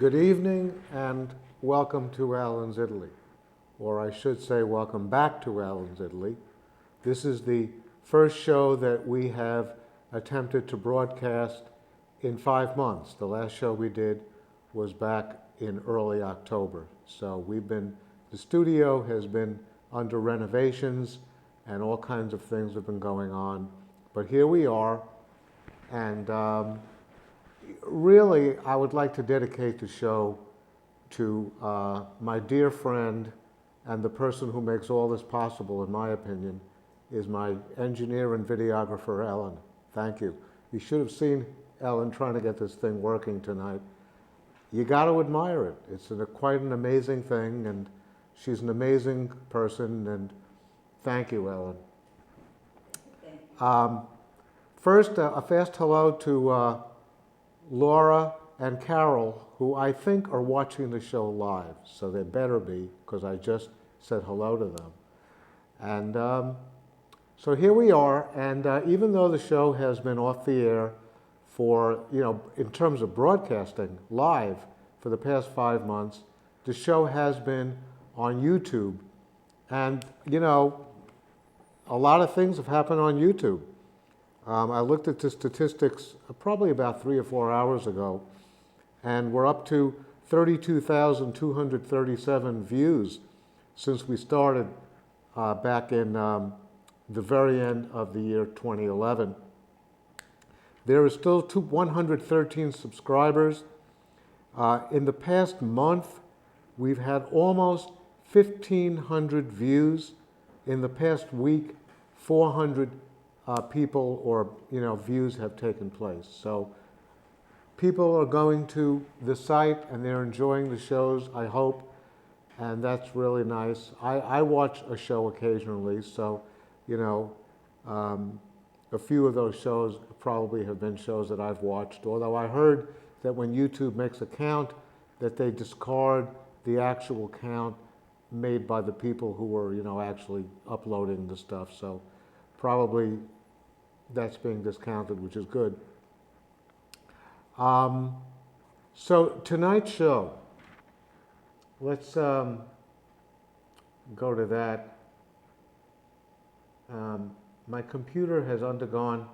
Good evening and welcome to Alan's Italy, or I should say welcome back to Alan's Italy. This is the first show that we have attempted to broadcast in 5 months. The last show we did was back in early October. So the studio has been under renovations and all kinds of things have been going on. But here we are, and really, I would like to dedicate the show to my dear friend and the person who makes all this possible, in my opinion, is my engineer and videographer, Ellen. Thank you. You should have seen Ellen trying to get this thing working tonight. You got to admire it. It's quite an amazing thing, and she's an amazing person, and thank you, Ellen. First, a fast hello to Laura and Carol, who I think are watching the show live, so they better be, because I just said hello to them. And so here we are, and even though the show has been off the air for, in terms of broadcasting live for the past 5 months, the show has been on YouTube. And, a lot of things have happened on YouTube. I looked at the statistics probably about 3 or 4 hours ago, and we're up to 32,237 views since we started back in the very end of the year 2011. There are still 113 subscribers. In the past month, we've had almost 1,500 views. In the past week, 400 people or views have taken place. So people are going to the site and they're enjoying the shows, I hope, and that's really nice. I watch a show occasionally, so a few of those shows probably have been shows that I've watched, although I heard that when YouTube makes a count that they discard the actual count made by the people who were actually uploading the stuff. So probably that's being discounted, which is good. So tonight's show, let's go to that. My computer has undergone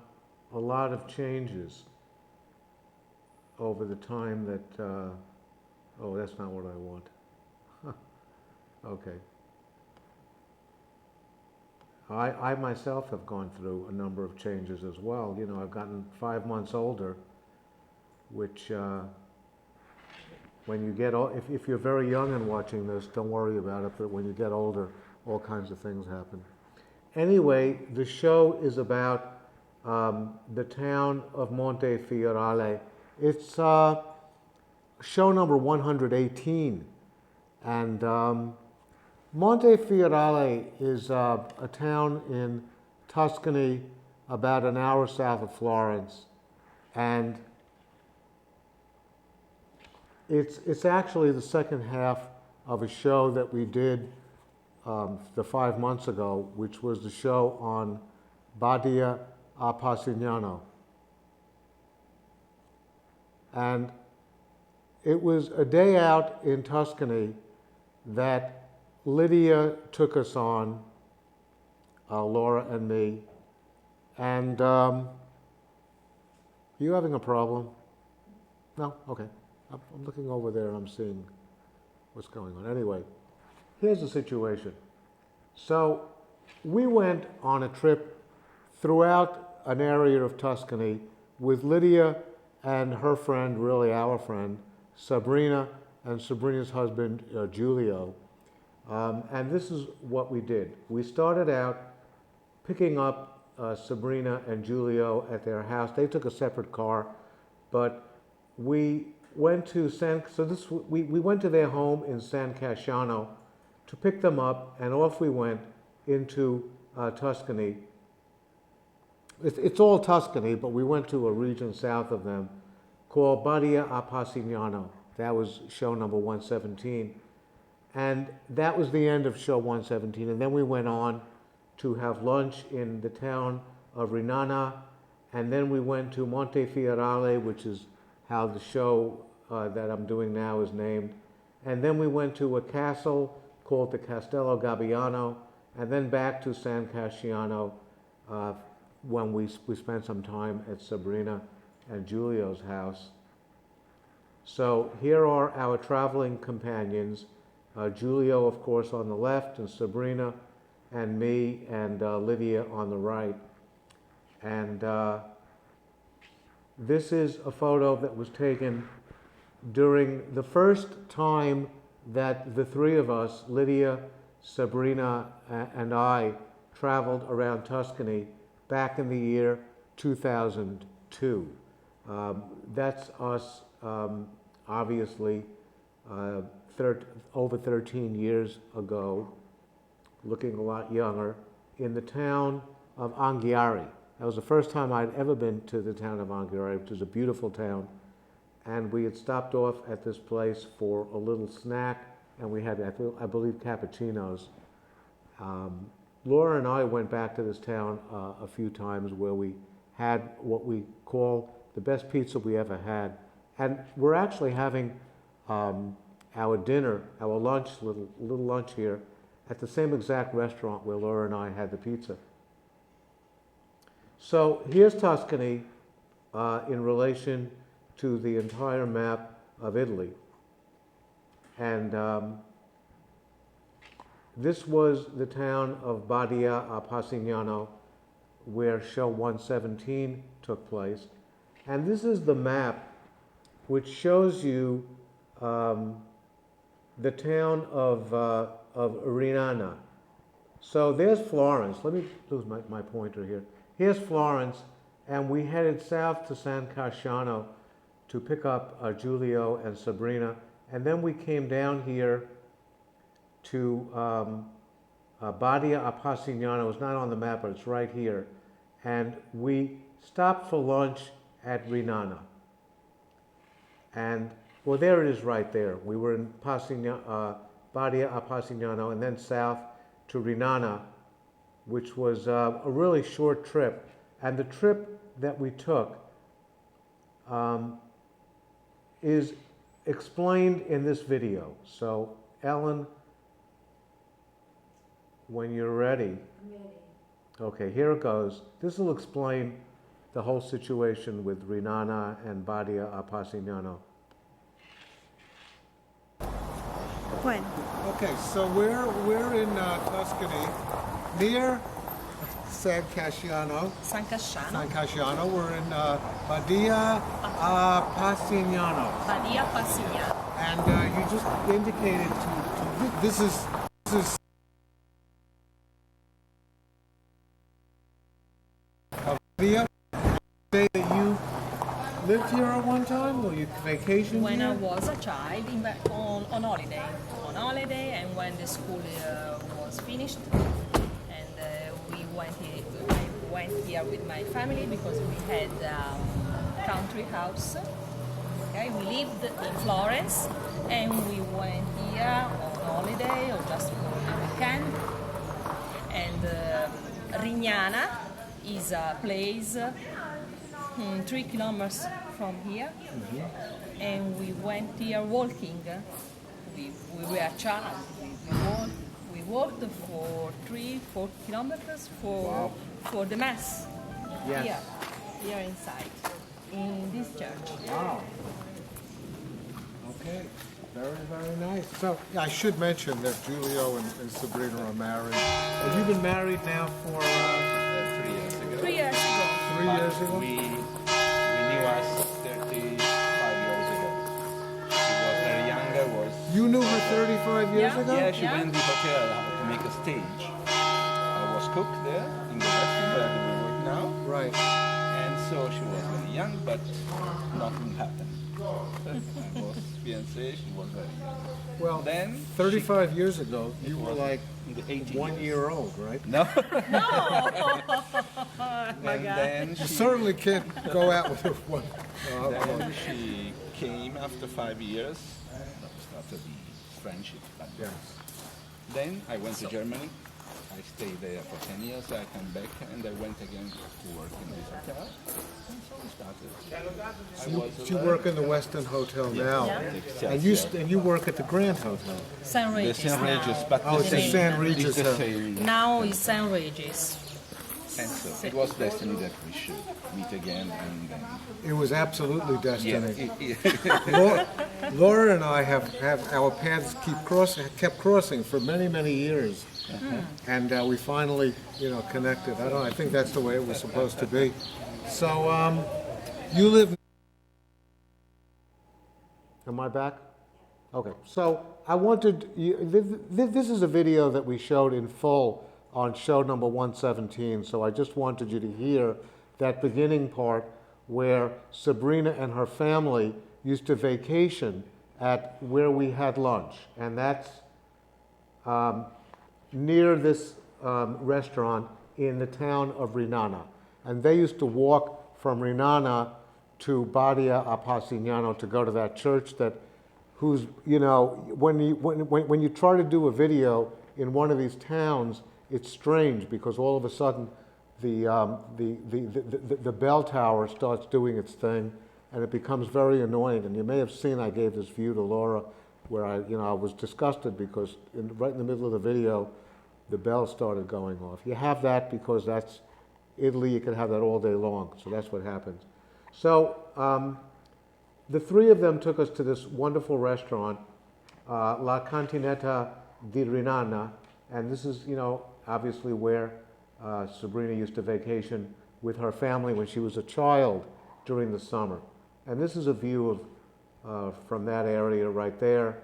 a lot of changes over the time that, oh, that's not what I want. Okay. I myself have gone through a number of changes as well. I've gotten 5 months older, which when you get if you're very young and watching this, don't worry about it, but when you get older, all kinds of things happen. Anyway, the show is about the town of Montefioralle. It's show number 118, and Montefiore is a town in Tuscany about an hour south of Florence, and it's actually the second half of a show that we did the 5 months ago, which was the show on Badia a Passignano. And it was a day out in Tuscany that Lidia took us on, Laura and me, and you having a problem? No? Okay. I'm looking over there and I'm seeing what's going on. Anyway, here's the situation. So we went on a trip throughout an area of Tuscany with Lidia and her friend, really our friend, Sabrina, and Sabrina's husband, Giulio. And this is what we did. We started out picking up Sabrina and Giulio at their house. They took a separate car, but we went to we went to their home in San Casciano to pick them up, and off we went into Tuscany. It's all Tuscany, but we went to a region south of them called Badia a Passignano. That was show number 117. And that was the end of show 117. And then we went on to have lunch in the town of Rinana. And then we went to Montefioralle, which is how the show that I'm doing now is named. And then we went to a castle called the Castello Gabbiano, and then back to San Casciano when we spent some time at Sabrina and Giulio's house. So here are our traveling companions. Giulio, of course, on the left, and Sabrina, and me, and Lidia on the right. And this is a photo that was taken during the first time that the three of us, Lidia, Sabrina, and I, traveled around Tuscany back in the year 2002. That's us, obviously, over 13 years ago, looking a lot younger, in the town of Anghiari. That was the first time I'd ever been to the town of Anghiari, which is a beautiful town. And we had stopped off at this place for a little snack, and we had, I believe, cappuccinos. Laura and I went back to this town a few times where we had what we call the best pizza we ever had. And we're actually having our dinner, our lunch, little lunch here, at the same exact restaurant where Laura and I had the pizza. So here's Tuscany in relation to the entire map of Italy. And this was the town of Badia a Passignano, where show 117 took place. And this is the map which shows you the town of Rinana. So there's Florence. Let me lose my pointer here. Here's Florence, and we headed south to San Casciano to pick up Giulio and Sabrina, and then we came down here to Badia a Passignano. It's not on the map, but it's right here. And we stopped for lunch at Rinana. And, well, there it is right there. We were in Badia a Passignano, and then south to Rinana, which was a really short trip. And the trip that we took is explained in this video. So, Ellen, when you're ready. I'm ready. Okay, here it goes. This will explain the whole situation with Rinana and Badia a Passignano. When? Okay, so we're in Tuscany, near San Casciano. San Casciano. San Casciano. We're in Badia a Passignano. Badia Passignano. And you just indicated this is Badia. Say that you lived here at one time, or you vacationed When here? I was a child, on holiday. On holiday, and when the school was finished, and I went here with my family because we had a country house. Okay, we lived in Florence, and we went here on holiday or just for the weekend. And Rignana is a place 3 kilometers from here, and we went here walking. We were a child. We walked for 3-4 kilometers for the mass. Yes. Here inside, in this church. Wow. Okay. Very, very nice. So I should mention that Giulio and Sabrina are married. Have you been married now for 3 years ago. 3 years ago. 3 years ago? We knew us 35 years ago. She was very young. You knew her 35 years Yeah. ago? Yeah, she went to the hotel to make a stage. I was cook there in the restaurant where we work now. Right. And so she was very young, but nothing happened. I was fiancé, she was very young. Well, Then 35 years ago, you were was like in the 18 1 years. year old, right? No. No! My And God. then You she, certainly can't go out with one. then she came after 5 years. That started the friendship. Yes. Then I went to Germany. I I stayed there for 10 years. I came back and I went again to work in this hotel. And so we started. You work in the Westin Hotel now, Yeah. and you work at the Grand Hotel. San The Regis St. now. Regis, but Oh, the it's the same. St. Regis. It's the same. Now it's San Regis. And so it was destiny that we should meet again. And It was absolutely destiny. yeah, Laura and I have our paths kept crossing for many, many years, and we finally, connected. I think that's the way it was supposed to be. So, you live. Am I back? Okay. So I wanted you. This is a video that we showed in full on show number 117. So I just wanted you to hear that beginning part where Sabrina and her family used to vacation at where we had lunch, and that's near this restaurant in the town of Rignana. And they used to walk from Rinana to Badia a Passignano to go to that church when you try to do a video in one of these towns, it's strange because all of a sudden the bell tower starts doing its thing, and it becomes very annoying. And you may have seen I gave this view to Laura, where I was disgusted because right in the middle of the video, the bell started going off. You have that because that's Italy. You can have that all day long. So that's what happens. So the three of them took us to this wonderful restaurant, La Cantinetta di Rinana, and this is obviously where Sabrina used to vacation with her family when she was a child during the summer. And this is a view of from that area right there.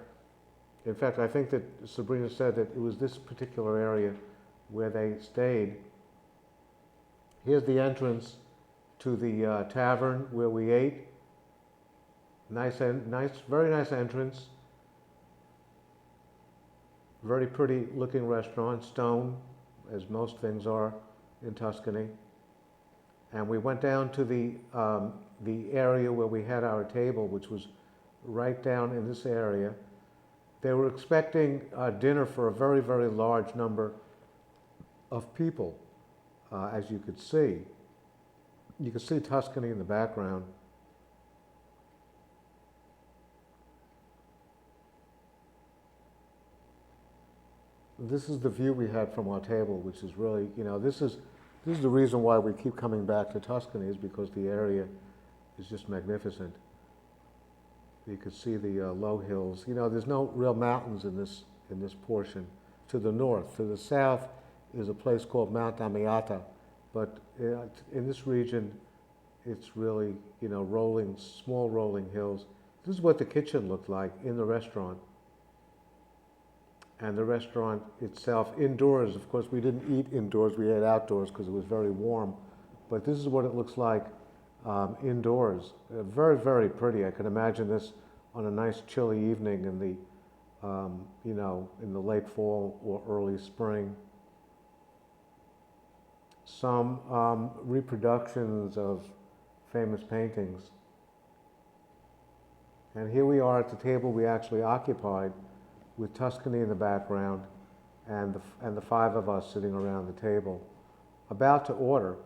In fact, I think that Sabrina said that it was this particular area where they stayed. Here's the entrance to the tavern where we ate. Very nice entrance. Very pretty looking restaurant, stone, as most things are in Tuscany. And we went down to the area where we had our table, which was right down in this area. They were expecting dinner for a very, very large number of people, as you could see. You could see Tuscany in the background. This is the view we had from our table, which is really, this is the reason why we keep coming back to Tuscany, is because the area is just magnificent. You could see the low hills. There's no real mountains in this portion. To the north, to the south, is a place called Mount Amiata, but in this region, it's really small rolling hills. This is what the kitchen looked like in the restaurant. And the restaurant itself, indoors, of course, we didn't eat indoors, we ate outdoors because it was very warm. But this is what it looks like indoors. Very, very pretty. I can imagine this on a nice chilly evening in the late fall or early spring. Some reproductions of famous paintings. And here we are at the table we actually occupied, with Tuscany in the background, and the five of us sitting around the table, about to order,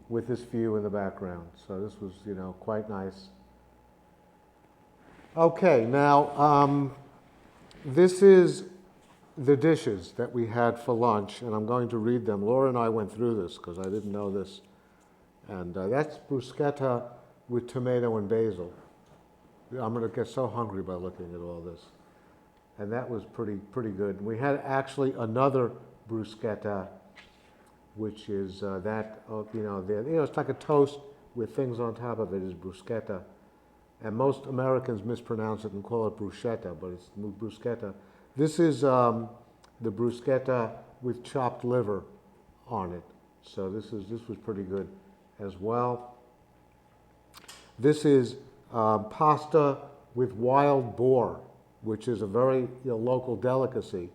with this view in the background. So this was, quite nice. Okay, now this is the dishes that we had for lunch, and I'm going to read them. Laura and I went through this because I didn't know this, and that's bruschetta with tomato and basil. I'm going to get so hungry by looking at all this. And that was pretty good. We had actually another bruschetta, which is it's like a toast with things on top of it, is bruschetta. And most Americans mispronounce it and call it bruschetta, but it's bruschetta. This is the bruschetta with chopped liver on it. So this was pretty good as well. This is pasta with wild boar, which is a very local delicacy.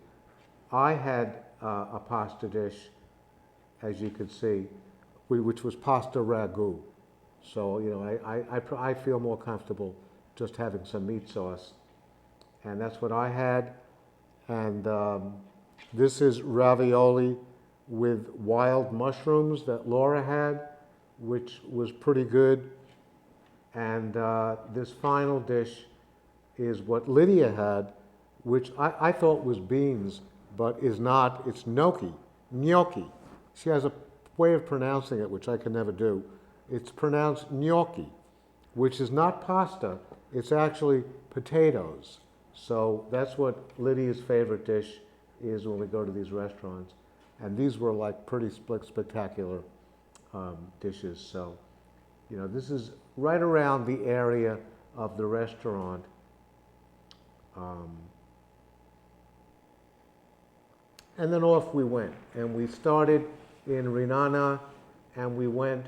I had a pasta dish, as you could see, which was pasta ragu. So I feel more comfortable just having some meat sauce, and that's what I had. And This is ravioli with wild mushrooms that Laura had, which was pretty good. And this final dish is what Lidia had, which I thought was beans, but is not. It's gnocchi. She has a way of pronouncing it, which I can never do. It's pronounced gnocchi, which is not pasta. It's actually potatoes. So that's what Lydia's favorite dish is when we go to these restaurants. And these were like pretty spectacular dishes. So, you know, this is right around the area of the restaurant. And then off we went. And we started in Rinana, and we went,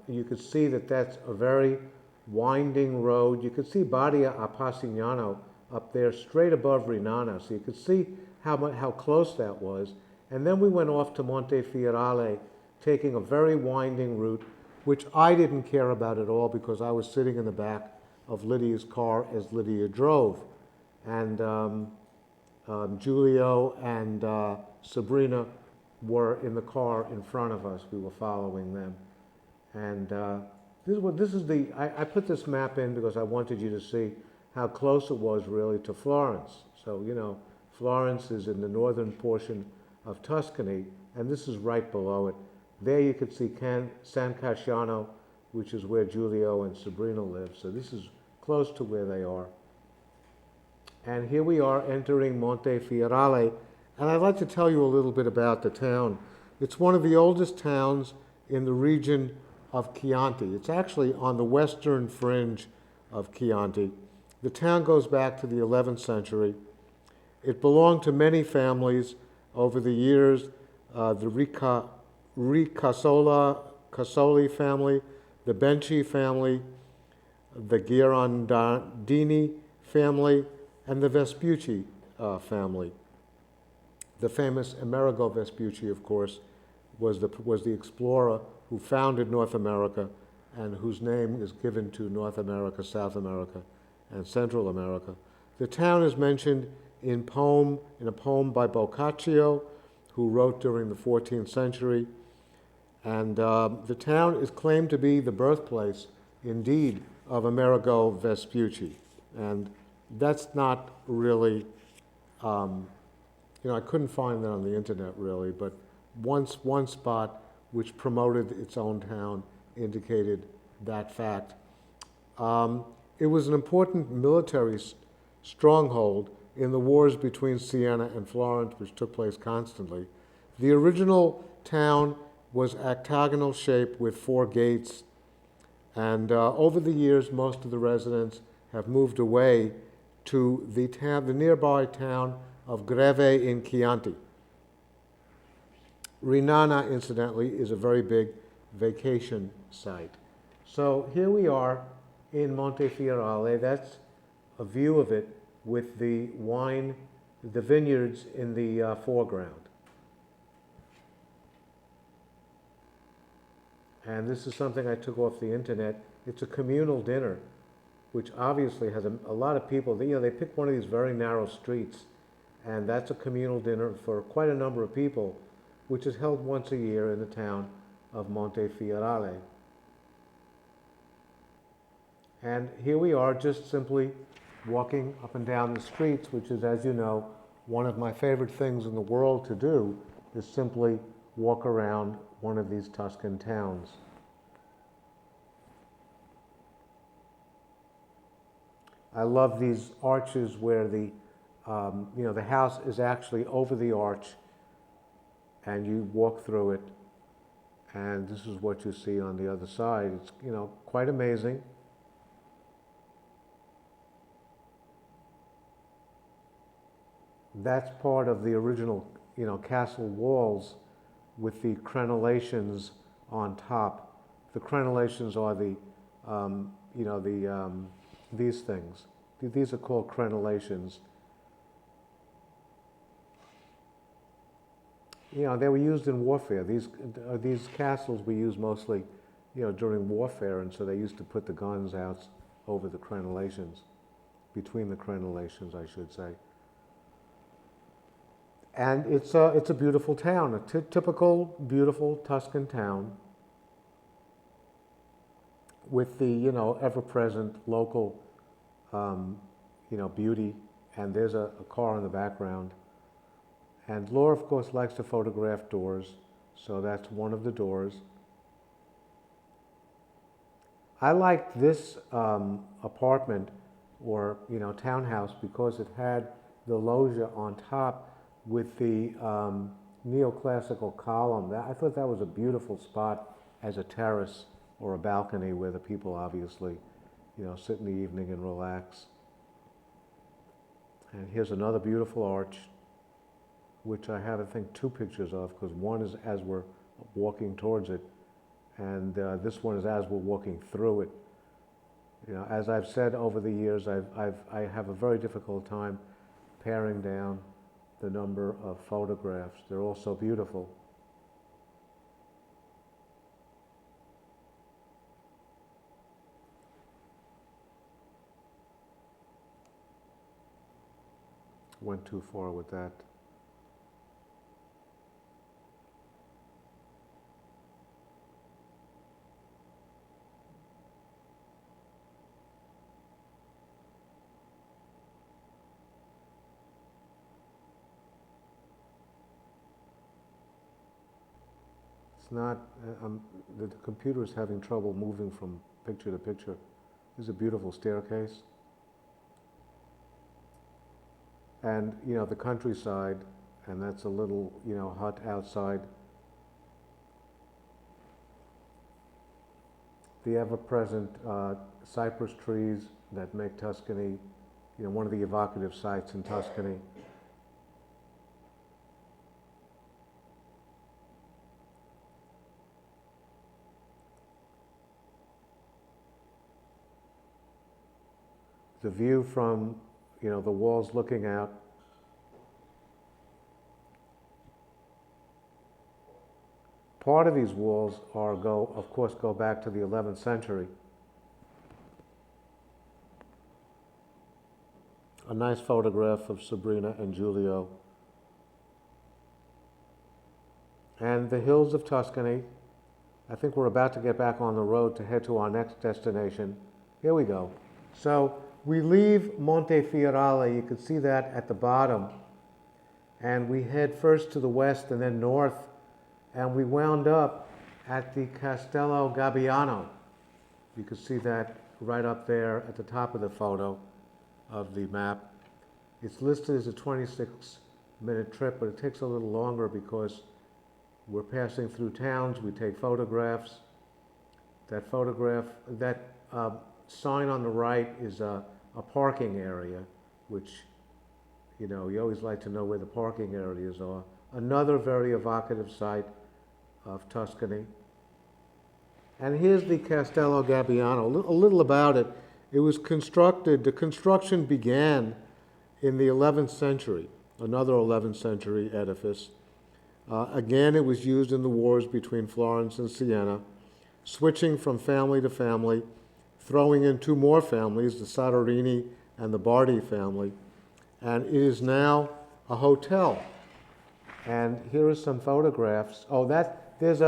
you could see that that's a very winding road. You could see Badia a Passignano up there straight above Rignana, so you could see how close that was. And then we went off to Montefioralle, taking a very winding route, which I didn't care about at all because I was sitting in the back of Lydia's car as Lidia drove. And Giulio and Sabrina were in the car in front of us. We were following them. And I put this map in because I wanted you to see how close it was really to Florence. So, you know, Florence is in the northern portion of Tuscany, and this is right below it. There you could see San Casciano, which is where Giulio and Sabrina live. So this is close to where they are. And here we are entering Montefiorale, and I'd like to tell you a little bit about the town. It's one of the oldest towns in the region of Chianti. It's actually on the western fringe of Chianti. The town goes back to the 11th century. It belonged to many families over the years, the Casoli family, the Benci family, the Ghirondini family, and the Vespucci family. The famous Amerigo Vespucci, of course, was the explorer who founded North America and whose name is given to North America, South America, and Central America. The town is mentioned in a poem by Boccaccio, who wrote during the 14th century. And the town is claimed to be the birthplace, indeed, of Amerigo Vespucci. And that's not really, I couldn't find that on the internet really, but one spot which promoted its own town indicated that fact. It was an important military stronghold in the wars between Siena and Florence, which took place constantly. The original town was octagonal shape with 4 gates, and over the years, most of the residents have moved away to the nearby town of Greve in Chianti. Rinana, incidentally, is a very big vacation site. So here we are in Montefiorale. That's a view of it with the vineyards in the foreground. And this is something I took off the internet. It's a communal dinner, which obviously has a lot of people. They pick one of these very narrow streets, and that's a communal dinner for quite a number of people, which is held once a year in the town of Montefiorale. And here we are just simply walking up and down the streets, which is, as you know, one of my favorite things in the world to do, is simply walk around one of these Tuscan towns. I love these arches where the house is actually over the arch, and you walk through it, and this is what you see on the other side. It's, quite amazing. That's part of the original, castle walls with the crenellations on top. The crenellations are these things. These are called crenellations. They were used in warfare. These castles were used mostly, during warfare, and so they used to put the guns out over the crenellations, between the crenellations, I should say. And it's a beautiful town, a typical beautiful Tuscan town with the, ever-present local, beauty. And there's a car in the background. And Laura, of course, likes to photograph doors, so that's one of the doors. I liked this apartment or townhouse because it had the loggia on top with the neoclassical column. I thought that was a beautiful spot as a terrace or a balcony where the people obviously, sit in the evening and relax. And here's another beautiful arch, which I have, I think, two pictures of, because one is as we're walking towards it, and this one is as we're walking through it. As I've said over the years, I have a very difficult time paring down the number of photographs. They're all so beautiful. Went too far with that. It's not, the computer is having trouble moving from picture to picture. This is a beautiful staircase. And, the countryside, and that's a little, hut outside. The ever-present cypress trees that make Tuscany, one of the evocative sites in Tuscany. The view from, the walls looking out. Part of these walls of course, go back to the 11th century. A nice photograph of Sabrina and Giulio. And the hills of Tuscany. I think we're about to get back on the road to head to our next destination. Here we go. So we leave Montefioralle, you can see that at the bottom, and we head first to the west and then north, and we wound up at the Castello Gabbiano. You can see that right up there at the top of the photo of the map. It's listed as a 26-minute trip, but it takes a little longer because we're passing through towns, we take photographs. That sign on the right is a parking area, which, you always like to know where the parking areas are. Another very evocative site of Tuscany. And here's the Castello Gabbiano. A little about it. It was constructed, the construction began in the 11th century, another 11th century edifice. Again, it was used in the wars between Florence and Siena, switching from family to family, throwing in two more families, the Soderini and the Badia family, and it is now a hotel. And here are some photographs. Oh, there's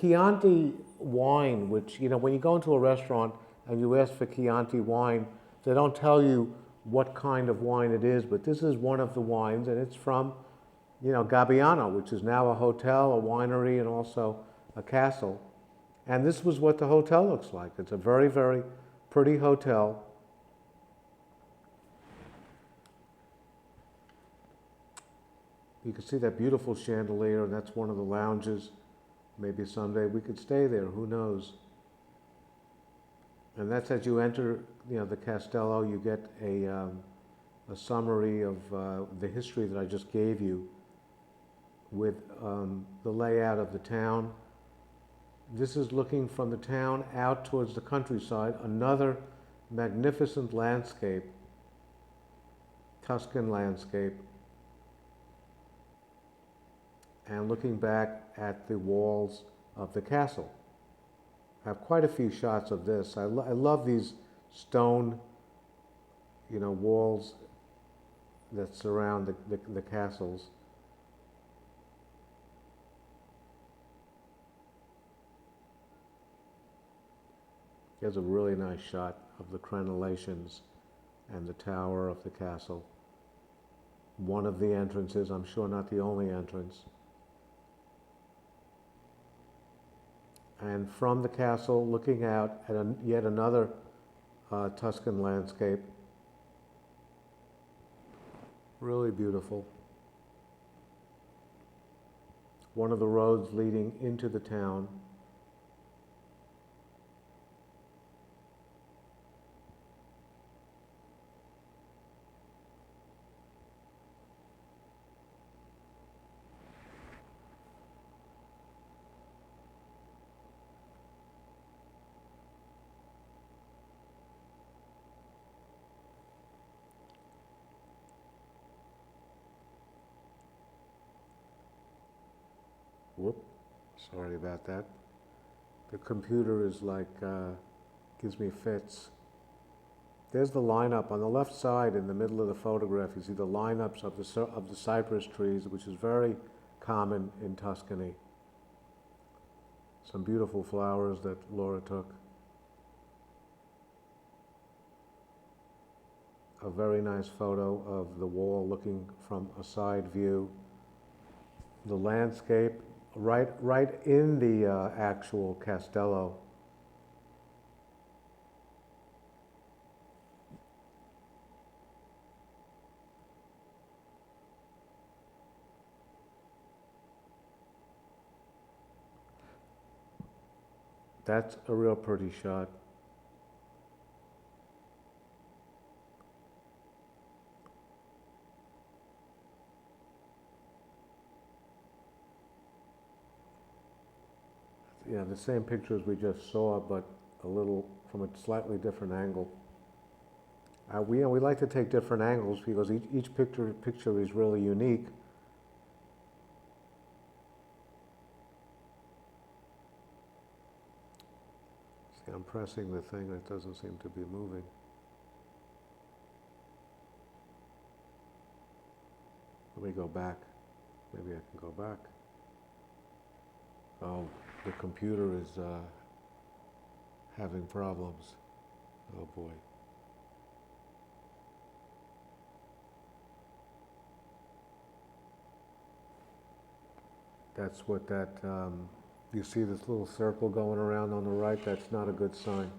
Chianti wine, which, when you go into a restaurant and you ask for Chianti wine, they don't tell you what kind of wine it is, but this is one of the wines, and it's from, Gabbiano, which is now a hotel, a winery, and also a castle. And this was what the hotel looks like. It's a very, very pretty hotel. You can see that beautiful chandelier, and that's one of the lounges. Maybe someday we could stay there, who knows? And that's as you enter, the Castello, you get a summary of the history that I just gave you with the layout of the town. This is looking from the town out towards the countryside, another magnificent landscape, Tuscan landscape, and looking back at the walls of the castle. I have quite a few shots of this. I love these stone, walls that surround the castles. Here's a really nice shot of the crenellations and the tower of the castle. One of the entrances, I'm sure not the only entrance. And from the castle, looking out at yet another Tuscan landscape. Really beautiful. One of the roads leading into the town. Whoop, sorry about that. The computer is like, gives me fits. There's the lineup on the left side in the middle of the photograph. You see the lineups of the cypress trees, which is very common in Tuscany. Some beautiful flowers that Laura took. A very nice photo of the wall looking from a side view. The landscape right in the actual Castello. That's a real pretty shot. Yeah, the same pictures we just saw, but a little from a slightly different angle. We like to take different angles because each picture is really unique. See, I'm pressing the thing, it doesn't seem to be moving. Let me go back. Maybe I can go back. Oh, the computer is having problems. Oh boy. That's what that, you see this little circle going around on the right? That's not a good sign.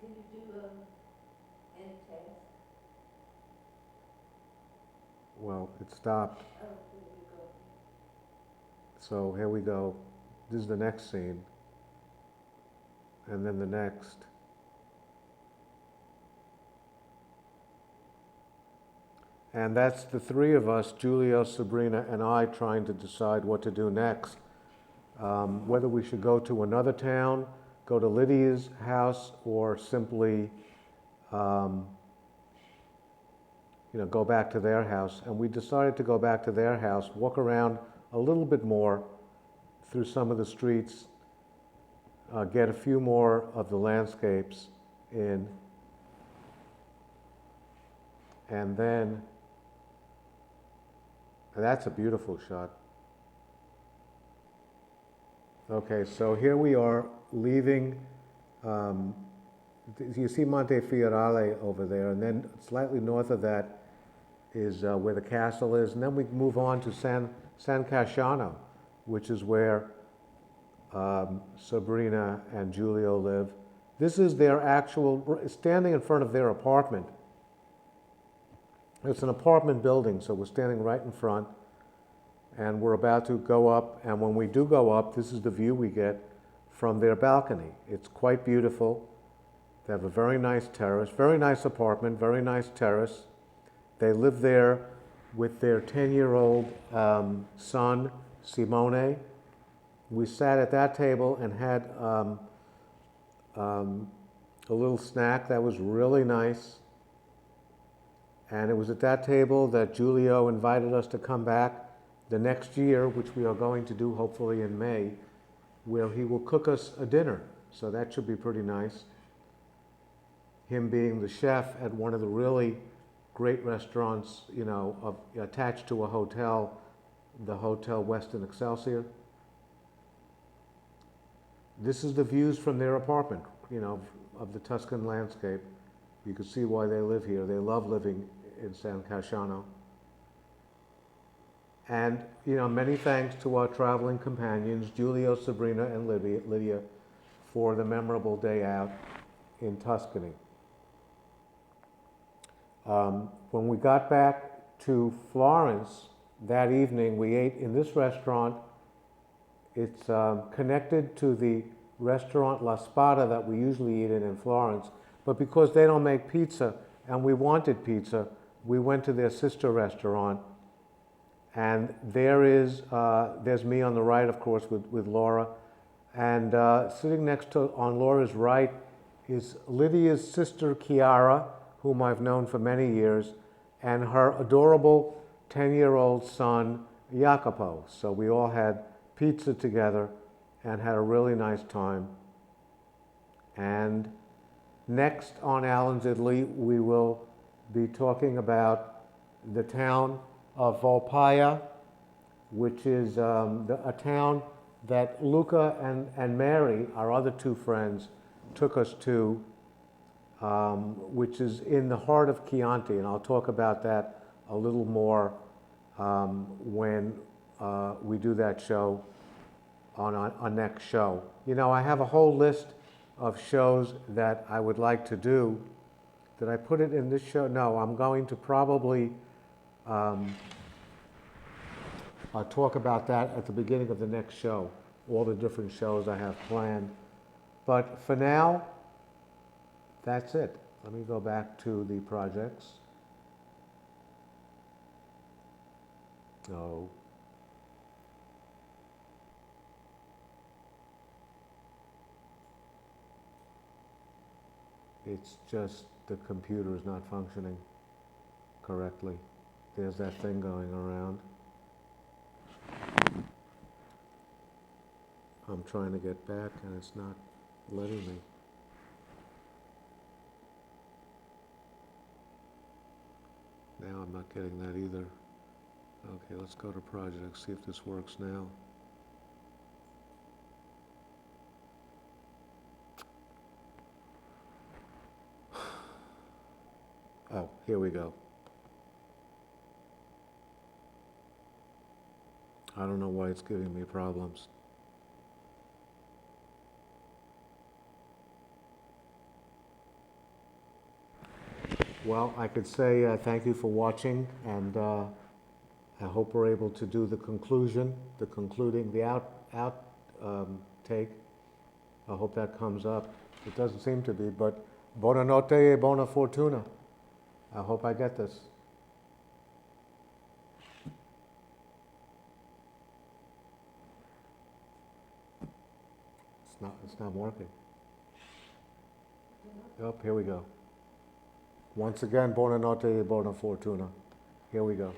Can you do end task? Well, it stopped. Oh, there you go. So here we go. This is the next scene. And then the next. And that's the three of us, Giulio, Sabrina, and I, trying to decide what to do next. Whether we should go to another town, go to Lydia's house, or simply go back to their house. And we decided to go back to their house, walk around a little bit more through some of the streets, get a few more of the landscapes in, and then, and that's a beautiful shot. Okay, so here we are leaving, you see Montefioralle over there, and then slightly north of that is where the castle is, and then we move on to San Casciano, which is where Sabrina and Giulio live. This is their actual, standing in front of their apartment. It's an apartment building, so we're standing right in front, and we're about to go up, and when we do go up, this is the view we get from their balcony. It's quite beautiful. They have a very nice terrace, very nice apartment, very nice terrace. They live there with their 10-year-old son, Simone. We sat at that table and had a little snack that was really nice. And it was at that table that Giulio invited us to come back the next year, which we are going to do hopefully in May, where he will cook us a dinner. So that should be pretty nice. Him being the chef at one of the really great restaurants, you know, attached to a hotel, the Hotel Westin Excelsior. This is the views from their apartment, you know, of the Tuscan landscape. You can see why they live here. They love living in San Casciano. And, you know, many thanks to our traveling companions, Giulio, Sabrina, and Lidia, for the memorable day out in Tuscany. When we got back to Florence that evening, we ate in this restaurant. It's connected to the restaurant La Spada that we usually eat in Florence, but because they don't make pizza and we wanted pizza, we went to their sister restaurant. And there's me on the right, of course, with Laura. And sitting next to, on Laura's right, is Lydia's sister, Chiara, whom I've known for many years, and her adorable 10-year-old son, Jacopo. So we all had pizza together and had a really nice time. And next on Alan's Italy, we will be talking about the town of Volpaia, which is a town that Luca and Mary, our other two friends, took us to, which is in the heart of Chianti, and I'll talk about that a little more when we do that show on our next show. You know, I have a whole list of shows that I would like to do. Did I put it in this show? No, I'm going to probably I'll talk about that at the beginning of the next show, all the different shows I have planned. But for now, that's it. Let me go back to the projects. No. It's just the computer is not functioning correctly. There's that thing going around. I'm trying to get back and it's not letting me. Now I'm not getting that either. Okay, let's go to projects, see if this works now. Oh, here we go. I don't know why it's giving me problems. Well, I could say thank you for watching, and I hope we're able to do the conclusion, the outtake. I hope that comes up. It doesn't seem to be, but buonanotte e buona fortuna. I hope I get this. It's not working. Oh, here we go. Once again, buonanotte e buona fortuna. Here we go.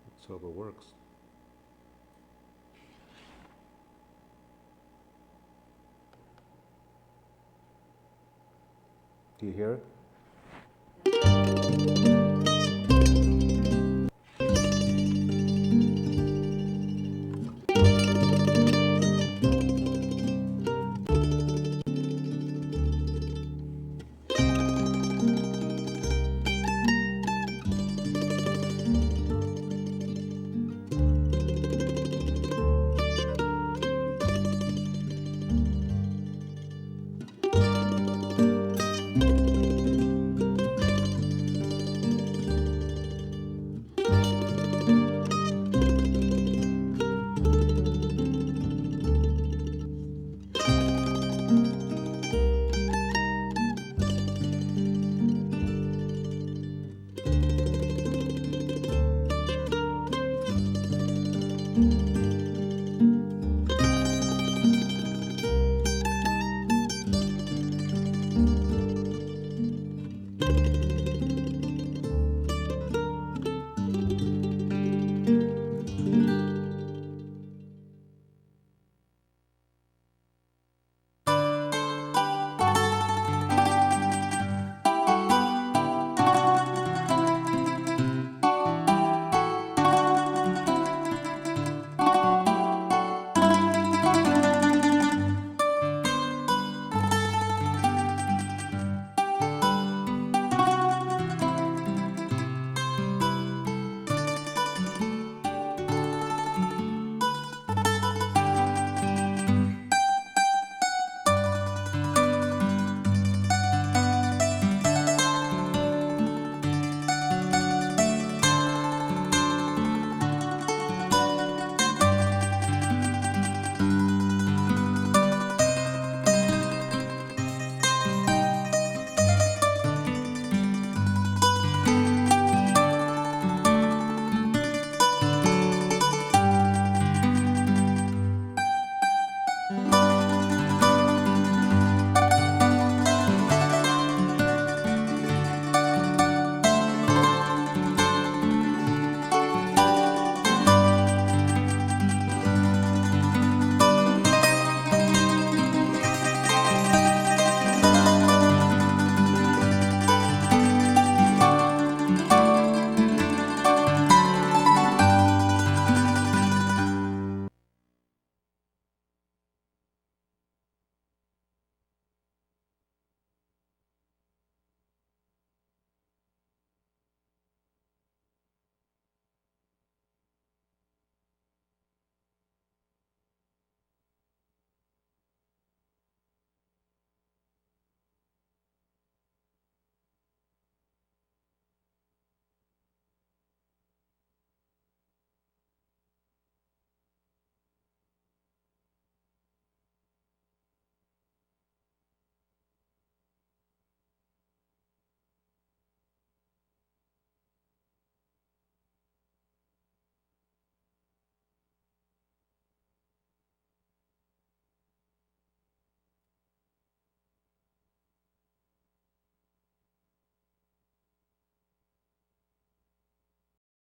Let's hope it works. Do you hear it?